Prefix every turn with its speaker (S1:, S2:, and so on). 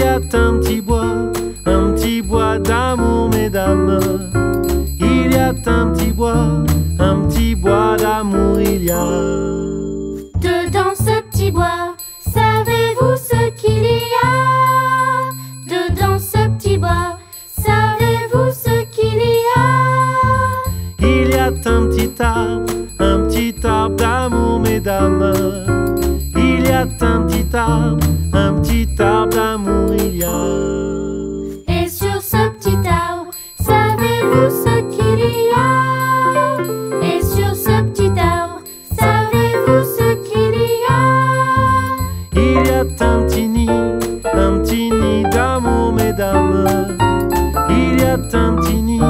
S1: a un petit bois d'amour, mesdames. Il y a un petit bois d'amour, il y a.
S2: Dedans ce petit bois, savez-vous ce qu'il y a? Dedans ce petit bois, savez-vous ce qu'il y a?
S1: Il y a un petit arbre d'amour, mesdames. Il y a un petit arbre d'amour, il y a.
S2: Et sur ce petit arbre, savez-vous ce qu'il y a? Et sur ce petit arbre, savez-vous ce qu'il y a?
S1: Il y a un petit nid d'amour, mesdames. Il y a un petit nid